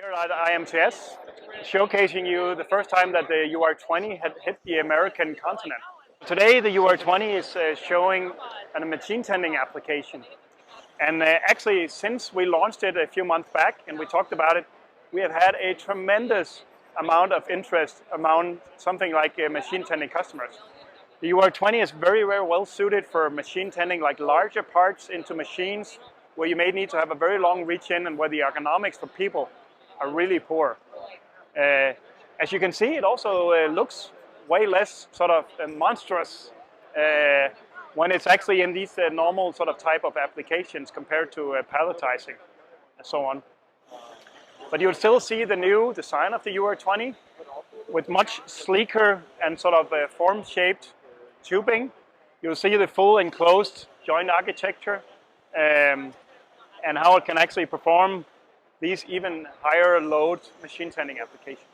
Here at IMTS, showcasing you the first time that the UR20 had hit the American continent. Today the UR20 is showing a machine tending application. And actually, since we launched it a few months back and we talked about it, we have had a tremendous amount of interest among something like machine tending customers. The UR20 is very, very well suited for machine tending, like larger parts into machines where you may need to have a very long reach in and where the ergonomics for people are really poor. As you can see, it also looks way less sort of monstrous when it's actually in these normal sort of type of applications compared to palletizing and so on. But you'll still see the new design of the UR20 with much sleeker and sort of form-shaped tubing. You'll see the full enclosed joint architecture and how it can actually perform these even higher load machine tending applications.